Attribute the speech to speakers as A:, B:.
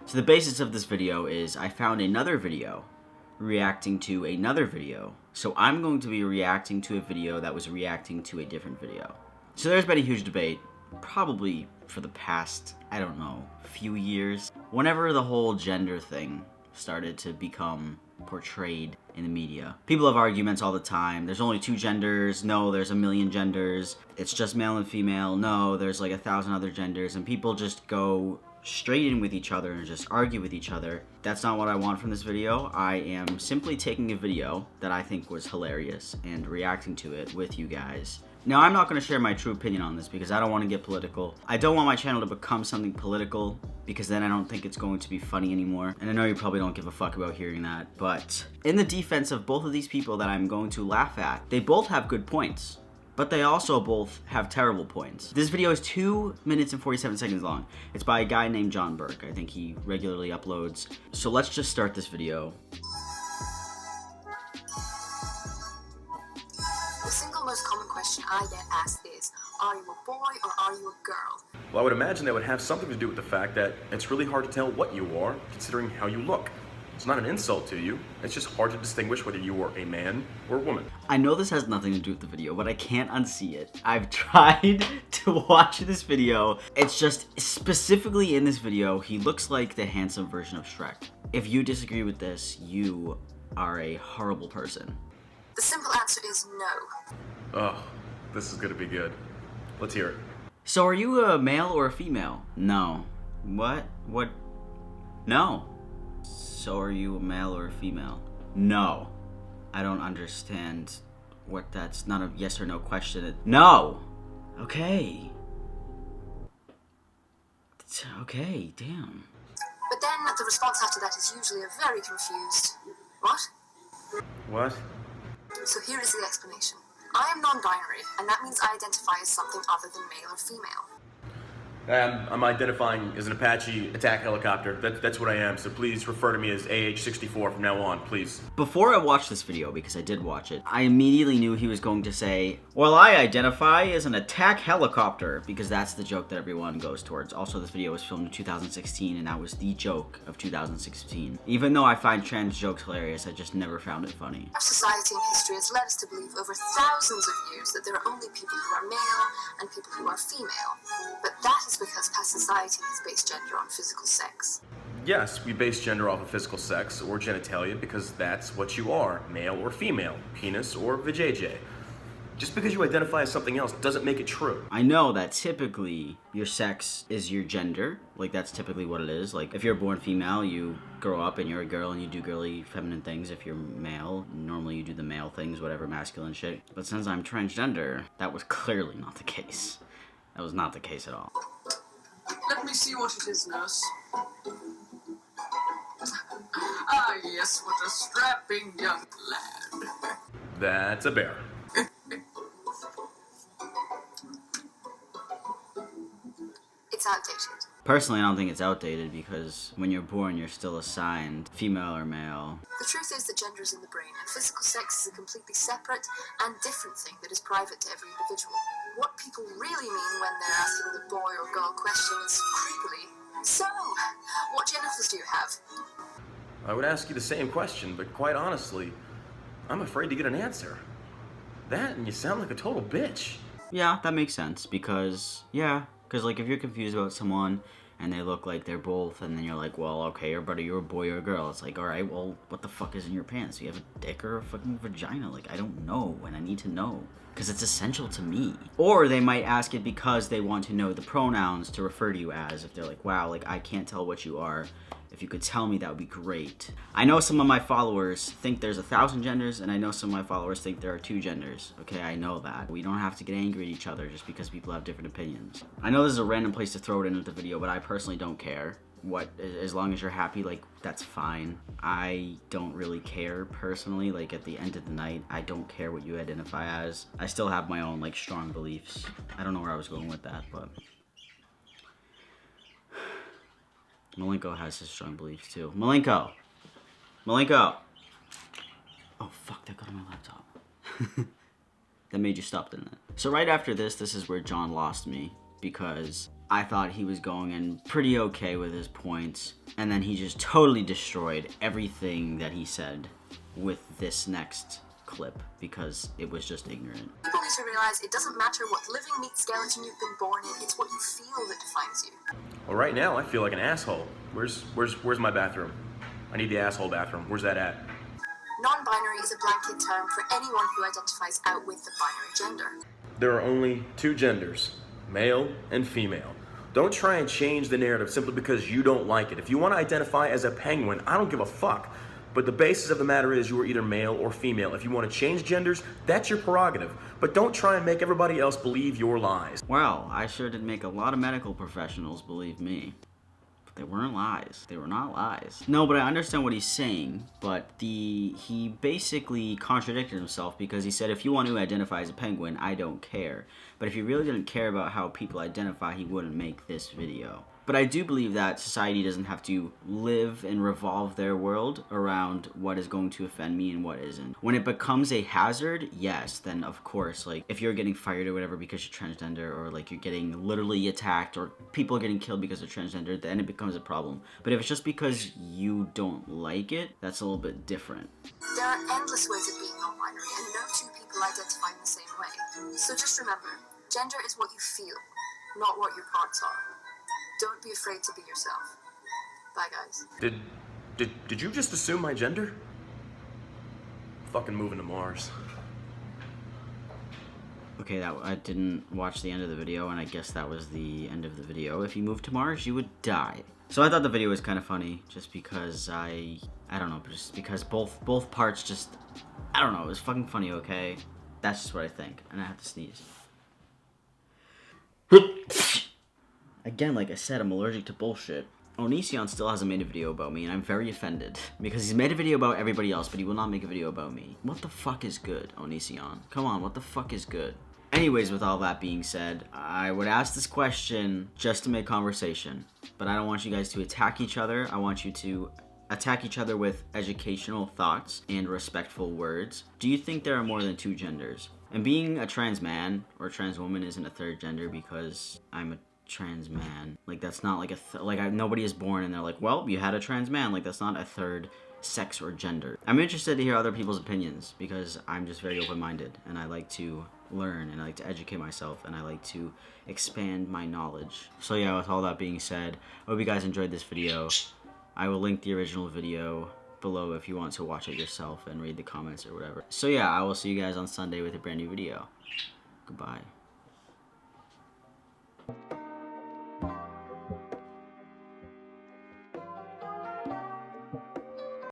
A: So the basis of this video is I found another video reacting to another video. So I'm going to be reacting to a video that was reacting to a different video. So there's been a huge debate, probably for the past, I don't know, few years. Whenever the whole gender thing started to become portrayed in the media. People have arguments all the time. There's only 2 genders. No, there's a million genders. It's just male and female. No, there's like 1,000 other genders. And people just go straight in with each other and just argue with each other. That's not what I want from this video. I am simply taking a video that I think was hilarious and reacting to it with you guys. Now, I'm not going to share my true opinion on this because I don't want to get political. I don't want my channel to become something political because then I don't think it's going to be funny anymore. And I know you probably don't give a fuck about hearing that, but in the defense of both of these people that I'm going to laugh at, they both have good points, but they also both have terrible points. This video is 2 minutes and 47 seconds long. It's by a guy named John Burke. I think he regularly uploads. So let's just start this video.
B: The single most common question I get asked is, are you a boy or are you a girl?
C: Well, I would imagine that would have something to do with the fact that it's really hard to tell what you are, considering how you look. It's not an insult to you, it's just hard to distinguish whether you are a man or a woman.
A: I know this has nothing to do with the video, but I can't unsee it. I've tried to watch this video. It's just, specifically in this video, he looks like the handsome version of Shrek. If you disagree with this, you are a horrible person.
B: The simple answer is no.
C: Oh, this is gonna be good. Let's hear it.
A: So are you a male or a female? No. What? What? No. So are you a male or a female? No. I don't understand what that's not a yes or no question. No. Okay. Okay, damn.
B: But then the response after that is usually a very confused, what?
C: What?
B: So here is the explanation. I am non-binary, and that means I identify as something other than male or female.
C: I'm identifying as an Apache attack helicopter. That's what I am, so please refer to me as AH-64 from now on, please.
A: Before I watched this video, because I did watch it, I immediately knew he was going to say, well, I identify as an attack helicopter, because that's the joke that everyone goes towards. Also, this video was filmed in 2016, and that was the joke of 2016. Even though I find trans jokes hilarious, I just never found it funny.
B: Our society and history has led us to believe over thousands of years that there are only people who are male and people who are female. But that is because past society has based gender on physical sex.
C: Yes, we base gender off of physical sex or genitalia because that's what you are, male or female, penis or vajayjay. Just because you identify as something else doesn't make it true.
A: I know that typically your sex is your gender. Like, that's typically what it is. Like, if you're born female, you grow up and you're a girl and you do girly, feminine things. If you're male, normally you do the male things, whatever, masculine shit. But since I'm transgender, that was clearly not the case. That was not the case at all.
D: Let me see what it is, nurse. Ah, yes, what a strapping young lad.
C: That's a bear.
B: It's outdated.
A: Personally, I don't think it's outdated because when you're born, you're still assigned female or male.
B: The truth is that gender is in the brain, and physical sex is a completely separate and different thing that is private to every individual. What people really mean when they're asking the boy or girl question is creepily, so, what genitals do you have?
C: I would ask you the same question, but quite honestly, I'm afraid to get an answer. That and you sound like a total bitch.
A: Yeah, that makes sense because, like if you're confused about someone and they look like they're both and then you're like, well, okay, but are you a boy or a girl? It's like, alright, well, what the fuck is in your pants? Do you have a dick or a fucking vagina? Like, I don't know when I need to know because it's essential to me. Or they might ask it because they want to know the pronouns to refer to you as. If they're like, wow, like I can't tell what you are. If you could tell me, that would be great. I know some of my followers think there's 1,000 genders, and I know some of my followers think there are 2 genders. Okay, I know that. We don't have to get angry at each other just because people have different opinions. I know this is a random place to throw it into the video, but I personally don't care. As long as you're happy, like, that's fine. I don't really care personally. Like, at the end of the night, I don't care what you identify as. I still have my own, like, strong beliefs. I don't know where I was going with that, but Malenko has his strong beliefs too. Malenko! Malenko! Oh fuck, that got on my laptop. That made you stop, didn't it? So right after this is where John lost me. Because I thought he was going in pretty okay with his points, and then he just totally destroyed everything that he said with this next clip because it was just ignorant.
B: People need to realize it doesn't matter what living meat skeleton you've been born in, it's what you feel that defines you.
C: Well, right now I feel like an asshole. Where's my bathroom? I need the asshole bathroom. Where's that at?
B: Non-binary is a blanket term for anyone who identifies out with the binary gender.
C: There are only two genders, male and female. Don't try and change the narrative simply because you don't like it. If you want to identify as a penguin, I don't give a fuck. But the basis of the matter is you are either male or female. If you want to change genders, that's your prerogative. But don't try and make everybody else believe your lies.
A: Well, I sure did make a lot of medical professionals believe me. But they weren't lies. They were not lies. No, but I understand what he's saying, but he basically contradicted himself because he said if you want to identify as a penguin, I don't care. But if he really didn't care about how people identify, he wouldn't make this video. But I do believe that society doesn't have to live and revolve their world around what is going to offend me and what isn't. When it becomes a hazard, yes, then of course, like, if you're getting fired or whatever because you're transgender, or like you're getting literally attacked, or people are getting killed because they're transgender, then it becomes a problem. But if it's just because you don't like it, that's a little bit different.
B: There are endless ways of being non-binary, and no two people identify in the same way. So just remember, gender is what you feel, not what your parts are. Don't be afraid to be yourself. Bye, guys.
C: Did you just assume my gender? Fucking moving to Mars.
A: Okay, I didn't watch the end of the video, and I guess that was the end of the video. If you moved to Mars, you would die. So I thought the video was kind of funny, just because I don't know, just because both parts just, I don't know, it was fucking funny, okay? That's just what I think, and I have to sneeze. Again, like I said, I'm allergic to bullshit. Onision still hasn't made a video about me, and I'm very offended. Because he's made a video about everybody else, but he will not make a video about me. What the fuck is good, Onision? Come on, what the fuck is good? Anyways, with all that being said, I would ask this question just to make conversation. But I don't want you guys to attack each other. I want you to attack each other with educational thoughts and respectful words. Do you think there are more than two genders? And being a trans man or trans woman isn't a third gender because I'm a trans man. Like, that's not like nobody is born and they're like, well, you had a trans man. Like, that's not a third sex or gender. I'm interested to hear other people's opinions because I'm just very open-minded and I like to learn and I like to educate myself and I like to expand my knowledge. So yeah, with all that being said, I hope you guys enjoyed this video. I will link the original video below if you want to watch it yourself and read the comments or whatever. So yeah, I will see you guys on Sunday with a brand new video. Goodbye.